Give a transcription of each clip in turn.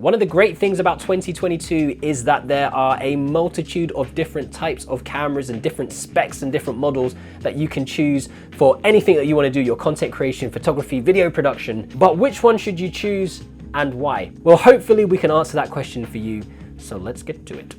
One of the great things about 2022 is that there are a multitude of different types of cameras and different specs and different models that you can choose for anything that you want to do, your content creation, photography, video production. But which one should you choose and why? Well, hopefully we can answer that question for you. So let's get to it.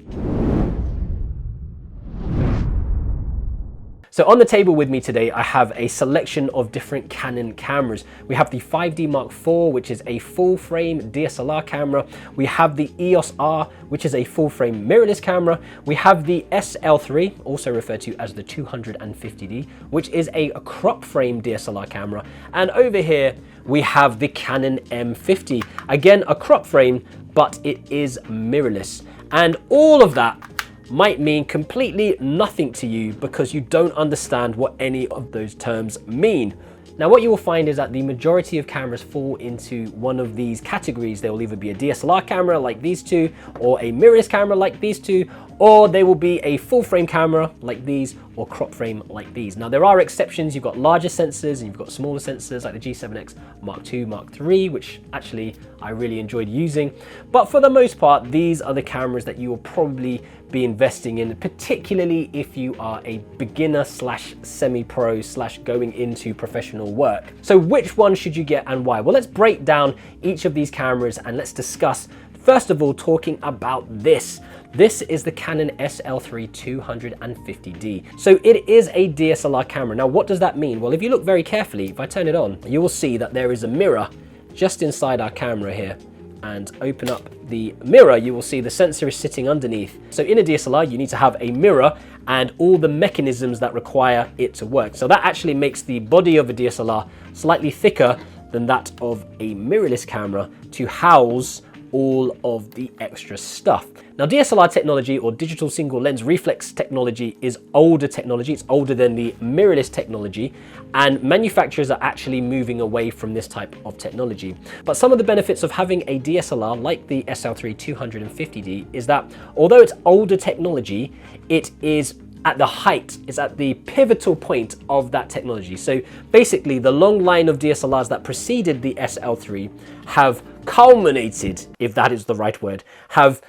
So on the table with me today, I have a selection of different Canon cameras. We have the 5D Mark IV, which is a full frame DSLR camera. We have the EOS R, which is a full frame mirrorless camera. We have the SL3, also referred to as the 250D, which is a crop frame DSLR camera. And over here, we have the Canon M50. Again, a crop frame, but it is mirrorless. And all of that might mean completely nothing to you because you don't understand what any of those terms mean. Now, what you will find is that the majority of cameras fall into one of these categories. They will either be a DSLR camera like these two, or a mirrorless camera like these two, or they will be a full frame camera like these, or crop frame like these. Now, there are exceptions. You've got larger sensors and you've got smaller sensors like the G7X Mark II, Mark III, which actually I really enjoyed using. But for the most part, these are the cameras that you will probably be investing in, particularly if you are a beginner slash semi-pro slash going into professional work. So which one should you get and why? Well, let's break down each of these cameras and let's discuss, first of all, talking about this. This is the Canon SL3 250D. So it is a DSLR camera. Now, what does that mean? Well, if you look very carefully, if I turn it on, you will see that there is a mirror just inside our camera here. And open up the mirror, you will see the sensor is sitting underneath. So in a DSLR, you need to have a mirror and all the mechanisms that require it to work. So that actually makes the body of a DSLR slightly thicker than that of a mirrorless camera to house all of the extra stuff. Now, DSLR technology, or digital single lens reflex technology, is older technology. It's older than the mirrorless technology, and manufacturers are actually moving away from this type of technology. But some of the benefits of having a DSLR like the SL3 250D is that although it's older technology, it is at the height, it's at the pivotal point of that technology. So basically, the long line of DSLRs that preceded the SL3 have culminated, if that is the right word, have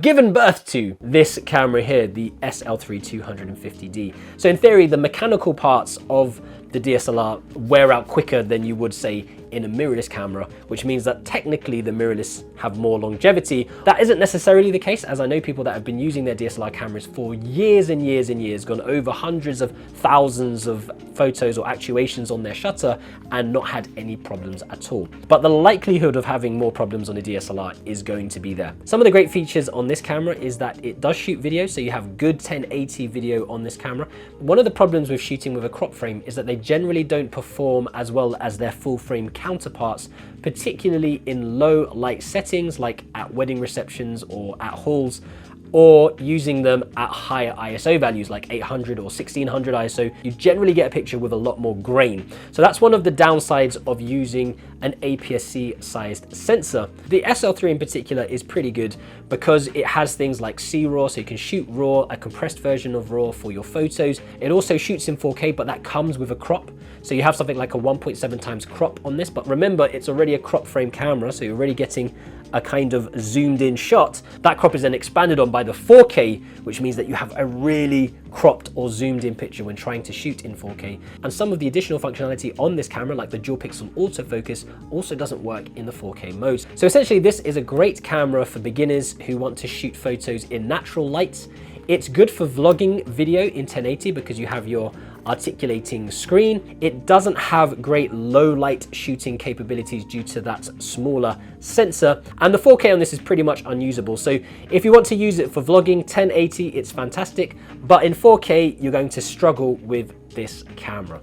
given birth to this camera here, the SL3 250D. So in theory, the mechanical parts of the DSLR wear out quicker than you would say in a mirrorless camera, which means that technically the mirrorless have more longevity. That isn't necessarily the case, as I know people that have been using their DSLR cameras for years and years and years, gone over hundreds of thousands of photos or actuations on their shutter and not had any problems at all. But the likelihood of having more problems on a DSLR is going to be there. Some of the great features on this camera is that it does shoot video, so you have good 1080 video on this camera. One of the problems with shooting with a crop frame is that they generally don't perform as well as their full frame counterparts, particularly in low light settings like at wedding receptions or at halls, or using them at higher ISO values like 800 or 1600 ISO. You generally get a picture with a lot more grain. So that's one of the downsides of using an aps-c sized sensor. The SL3 in particular is pretty good because it has things like C-RAW, so you can shoot RAW, a compressed version of RAW for your photos. It also shoots in 4K, but that comes with a crop. So you have something like a 1.7 times crop on this, but remember, it's already a crop frame camera, so you're already getting a kind of zoomed in shot. That crop is then expanded on by the 4K, which means that you have a really cropped or zoomed in picture when trying to shoot in 4K. And some of the additional functionality on this camera, like the dual pixel autofocus, also doesn't work in the 4K mode. So essentially, this is a great camera for beginners who want to shoot photos in natural light. It's good for vlogging video in 1080 because you have your articulating screen. It doesn't have great low light shooting capabilities due to that smaller sensor, and the 4K on this is pretty much unusable. So if you want to use it for vlogging 1080, it's fantastic, but in 4K you're going to struggle with this camera.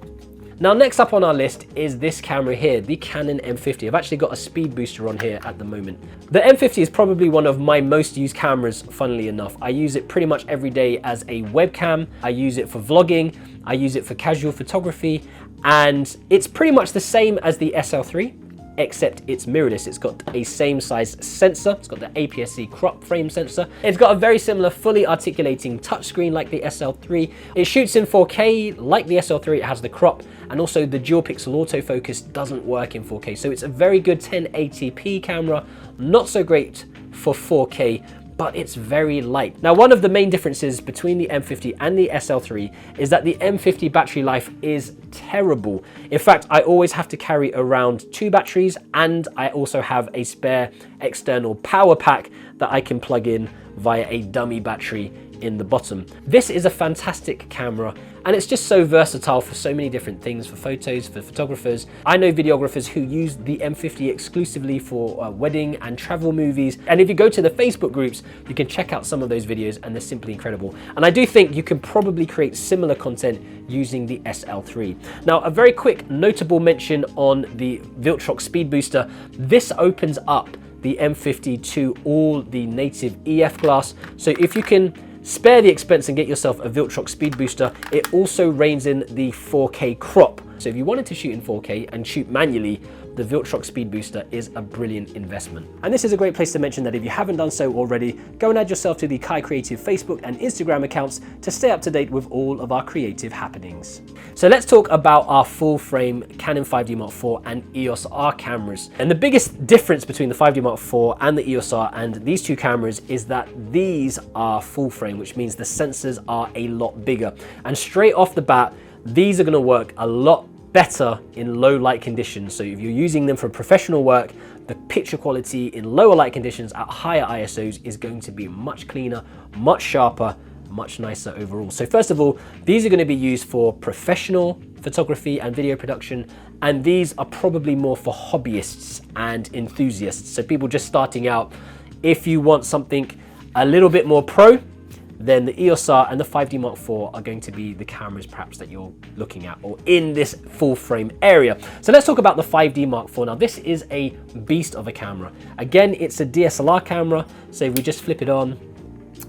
Now, next up on our list is this camera here, the Canon M50. I've actually got a speed booster on here at the moment. The M50 is probably one of my most used cameras, funnily enough. I use it pretty much every day as a webcam. I use it for vlogging. I use it for casual photography. And it's pretty much the same as the SL3. except it's mirrorless. It's got a same size sensor. It's got the aps-c crop frame sensor. It's got a very similar fully articulating touchscreen like the SL3. It shoots in 4K like the SL3. It has the crop, and also the dual pixel autofocus doesn't work in 4K. So it's a very good 1080p camera, not so great for 4K, but it's very light. Now, one of the main differences between the M50 and the SL3 is that the M50 battery life is terrible. In fact, I always have to carry around 2 batteries, and I also have a spare external power pack that I can plug in via a dummy battery in the bottom. This is a fantastic camera, and it's just so versatile for so many different things, for photos, for photographers. I know videographers who use the M50 exclusively for wedding and travel movies, and if you go to the Facebook groups, you can check out some of those videos, and they're simply incredible. And I do think you can probably create similar content using the SL3. Now, a very quick notable mention on the Viltrox Speed Booster. This opens up the M50 to all the native EF glass, so if you can spare the expense and get yourself a Viltrox Speed Booster, it also reins in the 4K crop. So if you wanted to shoot in 4K and shoot manually, the Viltrox Speed Booster is a brilliant investment. And this is a great place to mention that if you haven't done so already, go and add yourself to the KaiCreative Facebook and Instagram accounts to stay up to date with all of our creative happenings. So let's talk about our full frame Canon 5D Mark IV and EOS R cameras. And the biggest difference between the 5D Mark IV and the EOS R and these two cameras is that these are full frame, which means the sensors are a lot bigger. And straight off the bat, these are going to work a lot better in low light conditions. So if you're using them for professional work, the picture quality in lower light conditions at higher ISOs is going to be much cleaner, much sharper, much nicer overall. So first of all, these are going to be used for professional photography and video production, and these are probably more for hobbyists and enthusiasts. So people just starting out. If you want something a little bit more pro, then the EOS R and the 5D Mark IV are going to be the cameras perhaps that you're looking at, or in this full frame area. So let's talk about the 5D Mark IV. Now, this is a beast of a camera. Again, it's a DSLR camera. So if we just flip it on,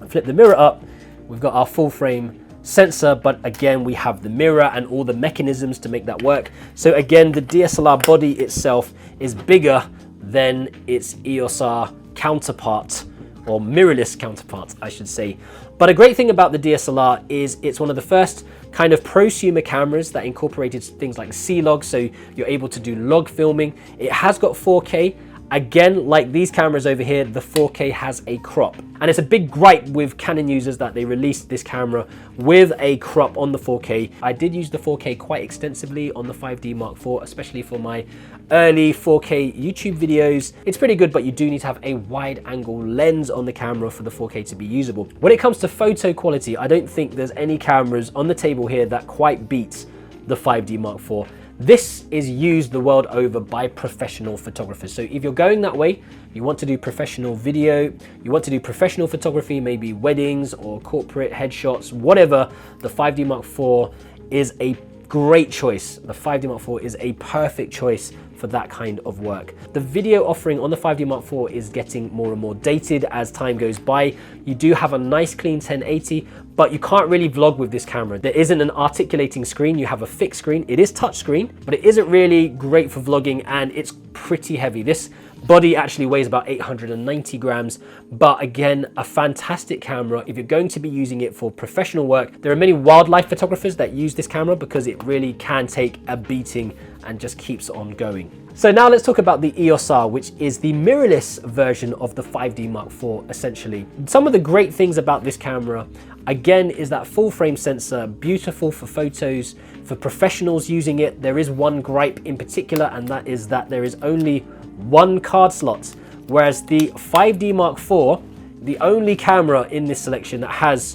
flip the mirror up, we've got our full frame sensor, but again, we have the mirror and all the mechanisms to make that work. So again, the DSLR body itself is bigger than its EOS R counterpart, or mirrorless counterparts, I should say. But a great thing about the DSLR is it's one of the first kind of prosumer cameras that incorporated things like C-Log, so you're able to do log filming. It has got 4K. Again, like these cameras over here, the 4K has a crop. And it's a big gripe with Canon users that they released this camera with a crop on the 4K. I did use the 4K quite extensively on the 5D Mark IV, especially for my early 4K YouTube videos. It's pretty good, but you do need to have a wide angle lens on the camera for the 4K to be usable. When it comes to photo quality, I don't think there's any cameras on the table here that quite beats the 5D Mark IV. This is used the world over by professional photographers. So if you're going that way, you want to do professional video, you want to do professional photography, maybe weddings or corporate headshots, whatever, the 5D Mark IV is a great choice. The 5D Mark IV is a perfect choice for that kind of work. The video offering on the 5D Mark IV is getting more and more dated as time goes by. You do have a nice clean 1080, but you can't really vlog with this camera. There isn't an articulating screen, you have a fixed screen. It is touchscreen, but it isn't really great for vlogging, and it's pretty heavy. This body actually weighs about 890 grams, but again, a fantastic camera if you're going to be using it for professional work. There are many wildlife photographers that use this camera because it really can take a beating and just keeps on going. So now let's talk about the EOS R, which is the mirrorless version of the 5D Mark IV, essentially. Some of the great things about this camera, again, is that full frame sensor, beautiful for photos, for professionals using it. There is one gripe in particular, and that is that there is only one card slot, whereas the 5D Mark IV, the only camera in this selection that has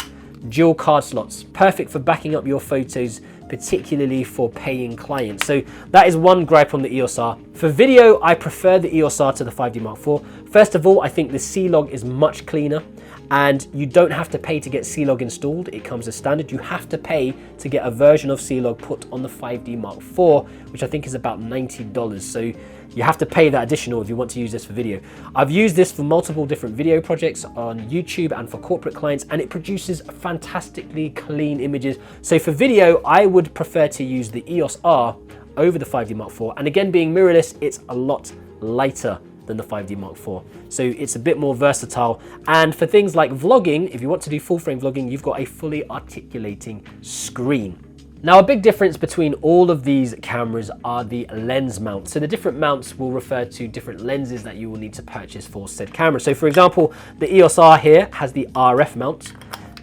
dual card slots, perfect for backing up your photos, particularly for paying clients. So that is one gripe on the EOS R. For video, I prefer the EOS R to the 5D Mark IV. First of all, I think the C-Log is much cleaner, and you don't have to pay to get C-Log installed. It comes as standard. You have to pay to get a version of C-Log put on the 5D Mark IV, which I think is about $90. So you have to pay that additional if you want to use this for video. I've used this for multiple different video projects on YouTube and for corporate clients, and it produces fantastically clean images. So for video, I would prefer to use the EOS R over the 5D Mark IV. And again, being mirrorless, it's a lot lighter than the 5D Mark IV. So it's a bit more versatile. And for things like vlogging, if you want to do full frame vlogging, you've got a fully articulating screen. Now, a big difference between all of these cameras are the lens mounts. So the different mounts will refer to different lenses that you will need to purchase for said camera. So for example, the EOS R here has the RF mount.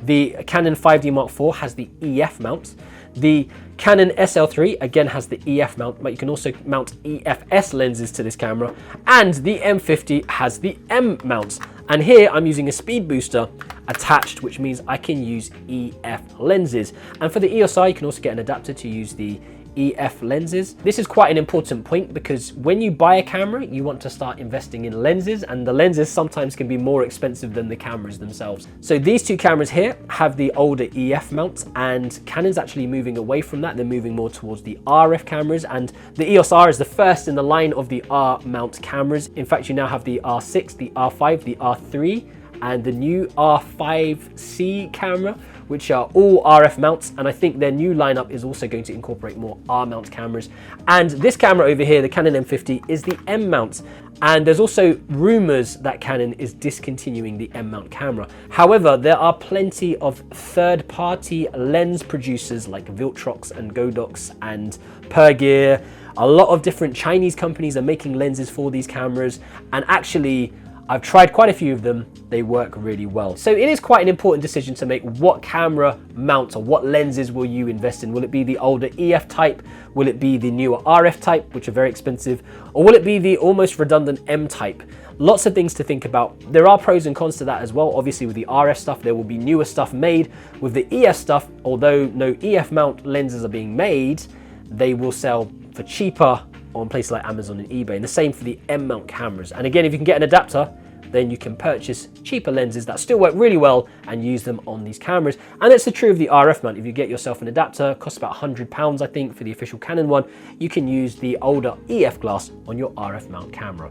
The Canon 5D Mark IV has the EF mount. The Canon SL3 again has the EF mount, but you can also mount EFS lenses to this camera. And the M50 has the M mount. And here I'm using a speed booster attached, which means I can use EF lenses. And for the EOS R, you can also get an adapter to use the EF lenses. This is quite an important point because when you buy a camera, you want to start investing in lenses, and the lenses sometimes can be more expensive than the cameras themselves. So these two cameras here have the older EF mount, and Canon's actually moving away from that. They're moving more towards the RF cameras, and the EOS R is the first in the line of the R mount cameras. In fact, you now have the R6, the R5, the R3, and the new R5C camera, which are all RF mounts, and I think their new lineup is also going to incorporate more R mount cameras. And this camera over here, the Canon M50, is the M mount, and there's also rumors that Canon is discontinuing the M mount camera. However, there are plenty of third-party lens producers like Viltrox and Godox and Pergear. A lot of different Chinese companies are making lenses for these cameras, and actually I've tried quite a few of them. They work really well. So it is quite an important decision to make. What camera mount or what lenses will you invest in? Will it be the older EF type? Will it be the newer RF type, which are very expensive? Or will it be the almost redundant M type? Lots of things to think about. There are pros and cons to that as well. Obviously with the RF stuff, there will be newer stuff made. With the EF stuff, although no EF mount lenses are being made, they will sell for cheaper on places like Amazon and eBay, and the same for the M mount cameras. And again, if you can get an adapter, then you can purchase cheaper lenses that still work really well and use them on these cameras. And it's the true of the RF mount. If you get yourself an adapter, it costs about £100, I think, for the official Canon one, you can use the older EF glass on your RF mount camera.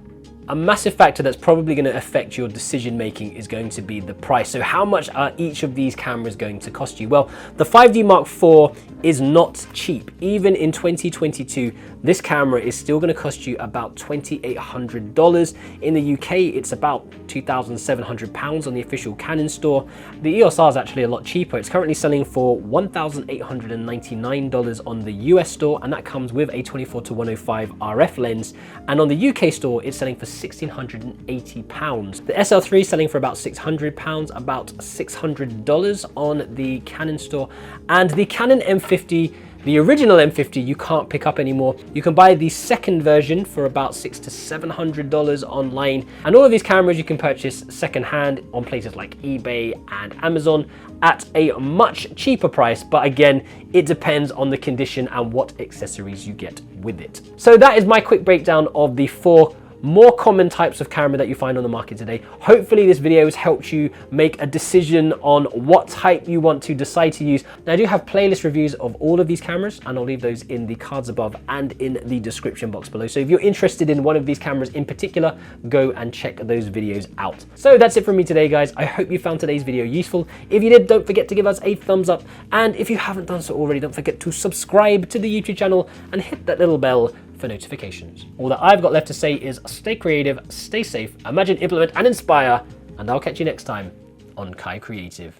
A massive factor that's probably going to affect your decision making is going to be the price. So how much are each of these cameras going to cost you? Well, the 5D Mark IV is not cheap. Even in 2022, this camera is still going to cost you about $2,800. In the UK, it's about £2,700 on the official Canon store. The EOS R is actually a lot cheaper. It's currently selling for $1,899 on the US store, and that comes with a 24-105 RF lens. And on the UK store, it's selling for £1,680. The SL3 is selling for about £600, about $600 on the Canon store. And the Canon M50, the original M50, you can't pick up anymore. You can buy the second version for about $600 to $700 online. And all of these cameras you can purchase secondhand on places like eBay and Amazon at a much cheaper price. But again, it depends on the condition and what accessories you get with it. So that is my quick breakdown of the 4 more common types of camera that you find on the market today. Hopefully this video has helped you make a decision on what type you want to decide to use. Now I do have playlist reviews of all of these cameras, and I'll leave those in the cards above and in the description box below. So if you're interested in one of these cameras in particular, go and check those videos out. So that's it from me today, guys. I hope you found today's video useful. If you did, don't forget to give us a thumbs up. And if you haven't done so already, don't forget to subscribe to the YouTube channel and hit that little bell for notifications. All that I've got left to say is stay creative, stay safe, imagine, implement, and inspire, and I'll catch you next time on KaiCreative.